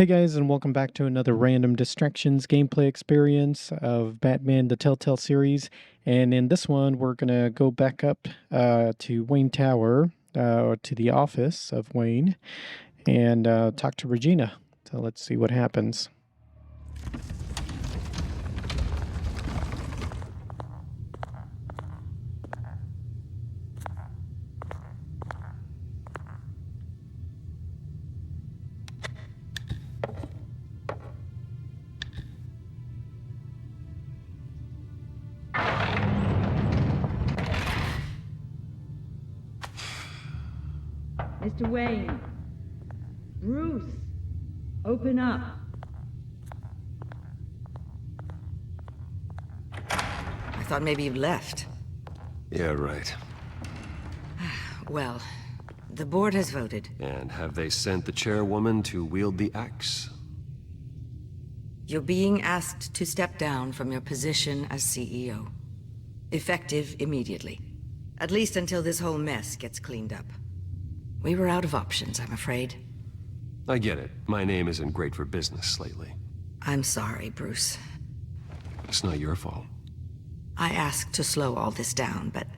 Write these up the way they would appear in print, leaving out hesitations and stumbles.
Hey guys, and welcome back to another Random Distractions gameplay experience of Batman the Telltale Series. And in this one, we're going to go back up to Wayne Tower, to the office of Wayne, and talk to Regina. So let's see what happens. Mr. Wayne. Bruce. Open up. I thought maybe you'd left. Yeah, right. Well, the board has voted. And have they sent the chairwoman to wield the axe? You're being asked to step down from your position as CEO. Effective immediately. At least until this whole mess gets cleaned up. We were out of options, I'm afraid. I get it. My name isn't great for business lately. I'm sorry, Bruce. It's not your fault. I asked to slow all this down, but...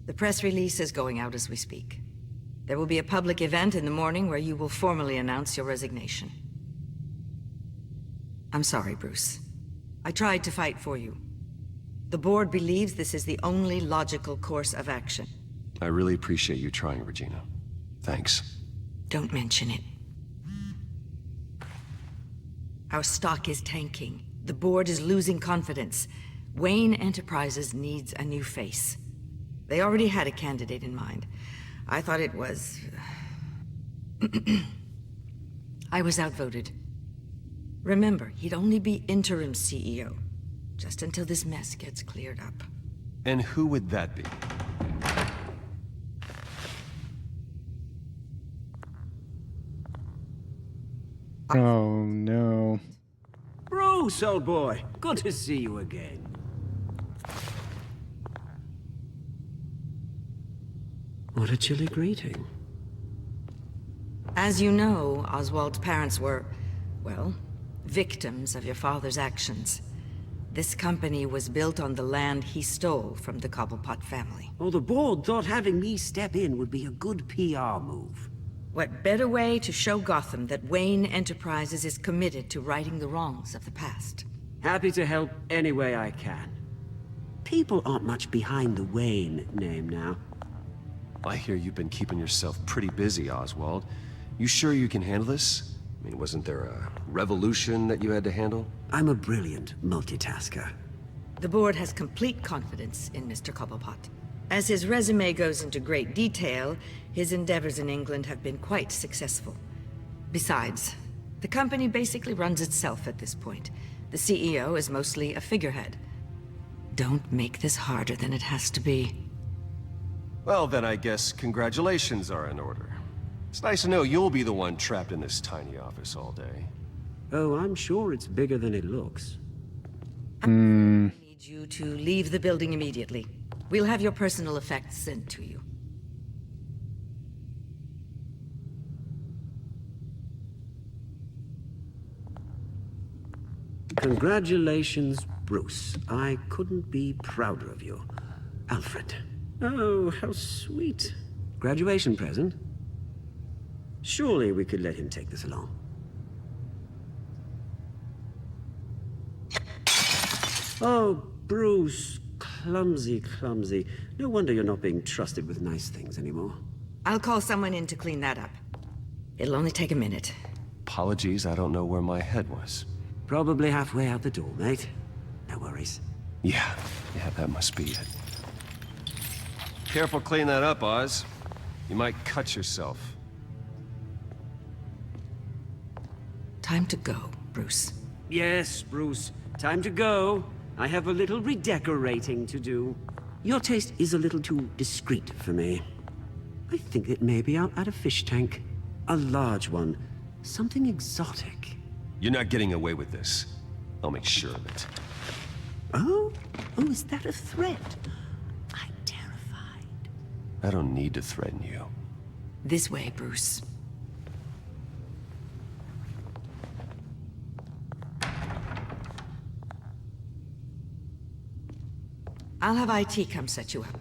The press release is going out as we speak. There will be a public event in the morning where you will formally announce your resignation. I'm sorry, Bruce. I tried to fight for you. The board believes this is the only logical course of action. I really appreciate you trying, Regina. Thanks. Don't mention it. Our stock is tanking. The board is losing confidence. Wayne Enterprises needs a new face. They already had a candidate in mind. I thought it was... I was outvoted. Remember, he'd only be interim CEO, just until this mess gets cleared up. And who would that be? Oh no. Bruce, old boy. Good to see you again. What a chilly greeting. As you know, Oswald's parents were, well, victims of your father's actions. This company was built on the land he stole from the Cobblepot family. Oh, the board thought having me step in would be a good PR move. What better way to show Gotham that Wayne Enterprises is committed to righting the wrongs of the past? Happy to help any way I can. People aren't much behind the Wayne name now. I hear you've been keeping yourself pretty busy, Oswald. You sure you can handle this? I mean, wasn't there a revolution that you had to handle? I'm a brilliant multitasker. The board has complete confidence in Mr. Cobblepot. As his resume goes into great detail, his endeavors in England have been quite successful. Besides, the company basically runs itself at this point. The CEO is mostly a figurehead. Don't make this harder than it has to be. Well, then I guess congratulations are in order. It's nice to know you'll be the one trapped in this tiny office all day. Oh, I'm sure it's bigger than it looks. I need you to leave the building immediately. We'll have your personal effects sent to you. Congratulations, Bruce. I couldn't be prouder of you. Alfred. Oh, how sweet. Graduation present? Surely we could let him take this along. Oh, Bruce. Clumsy, clumsy. No wonder you're not being trusted with nice things anymore. I'll call someone in to clean that up. It'll only take a minute. Apologies, I don't know where my head was. Probably halfway out the door, mate. No worries. Yeah, that must be it. Careful cleaning that up, Oz. You might cut yourself. Time to go, Bruce. Yes, Bruce. Time to go. I have a little redecorating to do. Your taste is a little too discreet for me. I think that maybe I'll add a fish tank. A large one. Something exotic. You're not getting away with this. I'll make sure of it. Oh? Oh, is that a threat? I'm terrified. I don't need to threaten you. This way, Bruce. I'll have IT come set you up.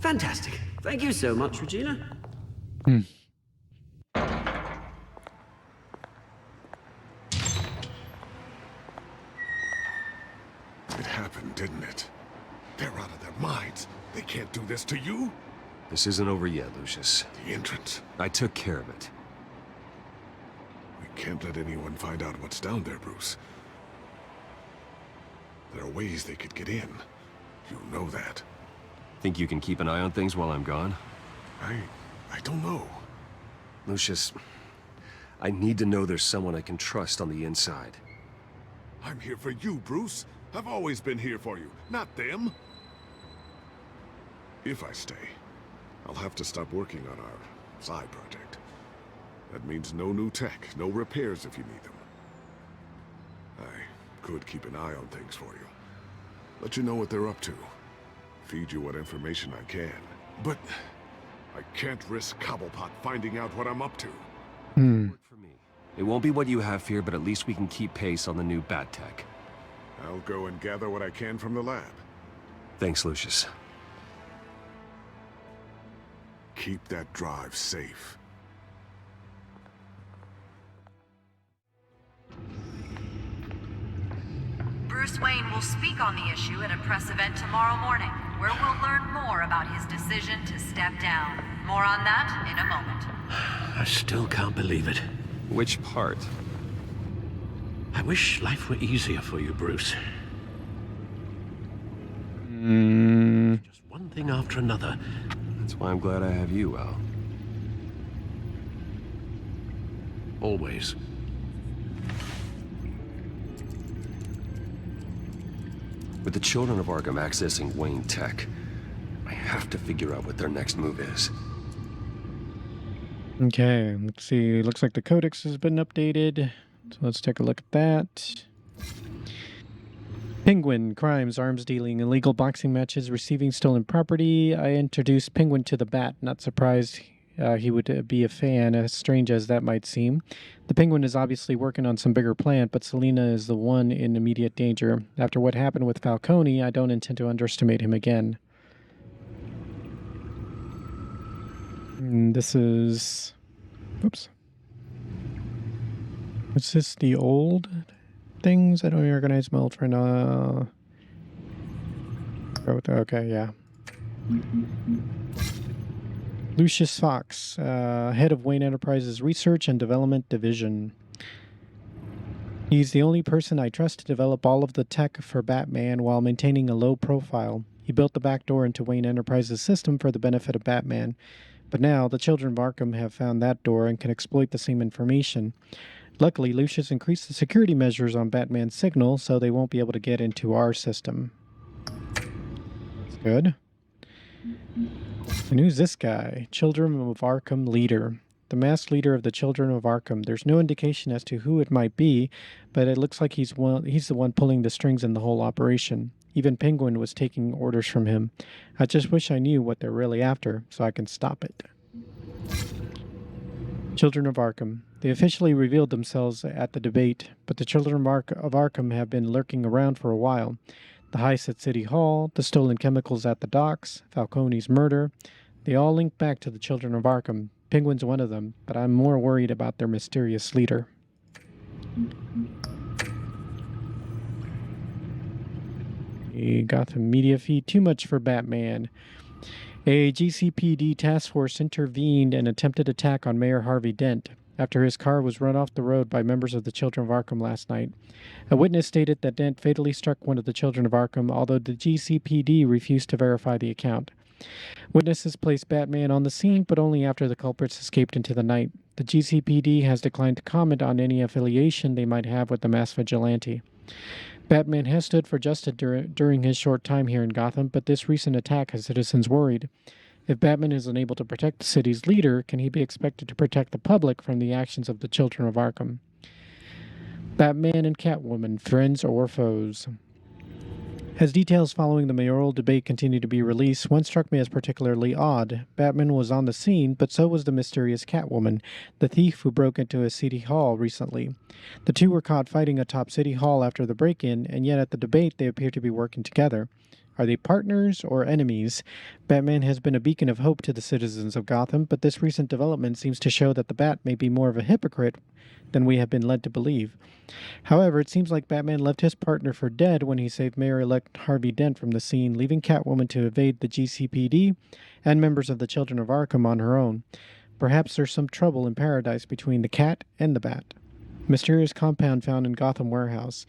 Fantastic. Thank you so much, Regina. It happened, didn't it? They're out of their minds. They can't do this to you. This isn't over yet, Lucius. The entrance. I took care of it. We can't let anyone find out what's down there, Bruce. There are ways they could get in. You know that. Think you can keep an eye on things while I'm gone? I don't know. Lucius, I need to know there's someone I can trust on the inside. I'm here for you, Bruce. I've always been here for you, not them. If I stay, I'll have to stop working on our side project. That means no new tech, no repairs if you need them. I could keep an eye on things for you. Let you know what they're up to. Feed you what information I can. But I can't risk Cobblepot finding out what I'm up to. Work for me. It won't be what you have here, but at least we can keep pace on the new bat tech. I'll go and gather what I can from the lab. Thanks, Lucius. Keep that drive safe. Bruce Wayne will speak on the issue at a press event tomorrow morning, where we'll learn more about his decision to step down. More on that in a moment. I still can't believe it. Which part? I wish life were easier for you, Bruce. Just one thing after another. That's why I'm glad I have you, Al. Always. With the children of Arkham accessing Wayne Tech, I have to figure out what their next move is. Okay, let's see. Looks like the codex has been updated. So let's take a look at that. Penguin, crimes, arms dealing, illegal boxing matches, receiving stolen property. I introduced Penguin to the Bat. Not surprised he would be a fan, as strange as that might seem. The Penguin is obviously working on some bigger plan, but Selina is the one in immediate danger. After what happened with Falcone, I don't intend to underestimate him again. This is... Oops. What's this? The old things? I don't organize my old friend. Okay, yeah. Lucius Fox, head of Wayne Enterprises Research and Development Division. He's the only person I trust to develop all of the tech for Batman while maintaining a low profile. He built the back door into Wayne Enterprises' system for the benefit of Batman. But now, the children of Arkham have found that door and can exploit the same information. Luckily, Lucius increased the security measures on Batman's signal, so they won't be able to get into our system. That's good. And who's this guy? Children of Arkham leader. The masked leader of the Children of Arkham. There's no indication as to who it might be, but it looks like he's the one pulling the strings in the whole operation. Even Penguin was taking orders from him. I just wish I knew what they're really after, so I can stop it. Children of Arkham. They officially revealed themselves at the debate, but the Children of Arkham have been lurking around for a while. The heist at City Hall, the stolen chemicals at the docks, Falcone's murder, they all link back to the Children of Arkham. Penguin's one of them, but I'm more worried about their mysterious leader. A Gotham media feed, too much for Batman. A GCPD task force intervened and attempted attack on Mayor Harvey Dent after his car was run off the road by members of the Children of Arkham last night. A witness stated that Dent fatally struck one of the Children of Arkham, although the GCPD refused to verify the account. Witnesses placed Batman on the scene, but only after the culprits escaped into the night. The GCPD has declined to comment on any affiliation they might have with the masked vigilante. Batman has stood for justice during his short time here in Gotham, but this recent attack has citizens worried. If Batman is unable to protect the city's leader, can he be expected to protect the public from the actions of the Children of Arkham? Batman and Catwoman, friends or foes? As details following the mayoral debate continue to be released, one struck me as particularly odd. Batman was on the scene, but so was the mysterious Catwoman, the thief who broke into a city hall recently. The two were caught fighting atop City Hall after the break-in, and yet at the debate they appear to be working together. Are they partners or enemies? Batman has been a beacon of hope to the citizens of Gotham, but this recent development seems to show that the Bat may be more of a hypocrite than we have been led to believe. However, it seems like Batman left his partner for dead when he saved Mayor-elect Harvey Dent from the scene, leaving Catwoman to evade the GCPD and members of the Children of Arkham on her own. Perhaps there's some trouble in paradise between the Cat and the Bat. Mysterious compound found in Gotham warehouse.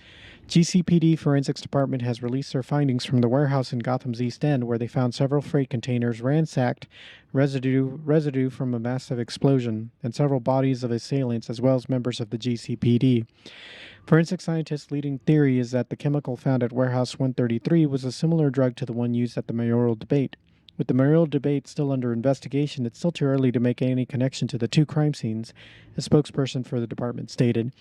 GCPD Forensics Department has released their findings from the warehouse in Gotham's East End, where they found several freight containers ransacked, residue from a massive explosion, and several bodies of assailants as well as members of the GCPD. Forensic scientists' leading theory is that the chemical found at Warehouse 133 was a similar drug to the one used at the mayoral debate. With the mayoral debate still under investigation, it's still too early to make any connection to the two crime scenes, a spokesperson for the department stated.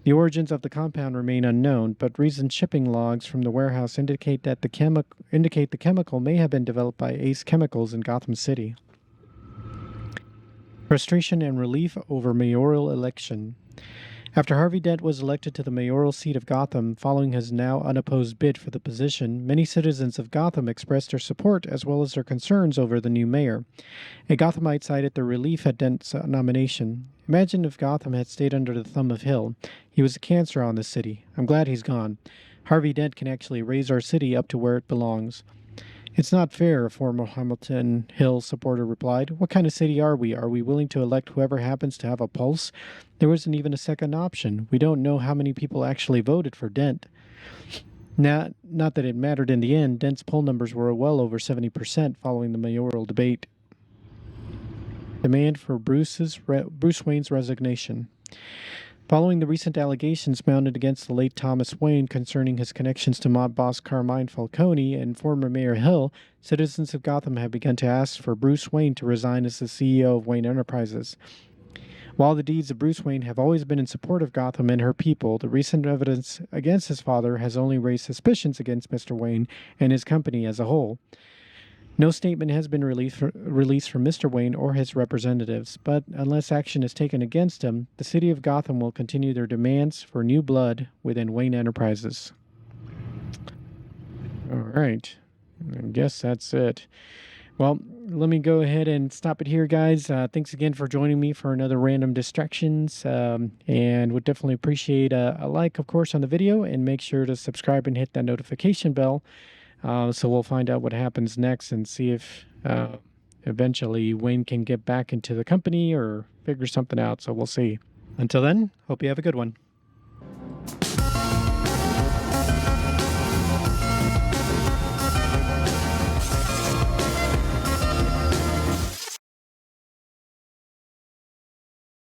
The origins of the compound remain unknown, but recent shipping logs from the warehouse indicate that the chemical may have been developed by Ace Chemicals in Gotham City. Frustration and relief over mayoral election. After Harvey Dent was elected to the mayoral seat of Gotham following his now unopposed bid for the position, many citizens of Gotham expressed their support as well as their concerns over the new mayor. A Gothamite cited their relief at Dent's nomination. Imagine if Gotham had stayed under the thumb of Hill. He was a cancer on the city. I'm glad he's gone. Harvey Dent can actually raise our city up to where it belongs. It's not fair, a former Hamilton Hill supporter replied. What kind of city are we? Are we willing to elect whoever happens to have a pulse? There wasn't even a second option. We don't know how many people actually voted for Dent. Not that it mattered in the end. Dent's poll numbers were well over 70% following the mayoral debate. Demand for Bruce Wayne's resignation. Following the recent allegations mounted against the late Thomas Wayne concerning his connections to mob boss Carmine Falcone and former Mayor Hill, citizens of Gotham have begun to ask for Bruce Wayne to resign as the CEO of Wayne Enterprises. While the deeds of Bruce Wayne have always been in support of Gotham and her people, the recent evidence against his father has only raised suspicions against Mr. Wayne and his company as a whole. No statement has been released from Mr. Wayne or his representatives, but unless action is taken against him, the city of Gotham will continue their demands for new blood within Wayne Enterprises. All right. I guess that's it. Well, let me go ahead and stop it here, guys. Thanks again for joining me for another Random Distractions, and would definitely appreciate a like, of course, on the video, and make sure to subscribe and hit that notification bell. So we'll find out what happens next and see if eventually Wayne can get back into the company or figure something out. So we'll see. Until then, hope you have a good one.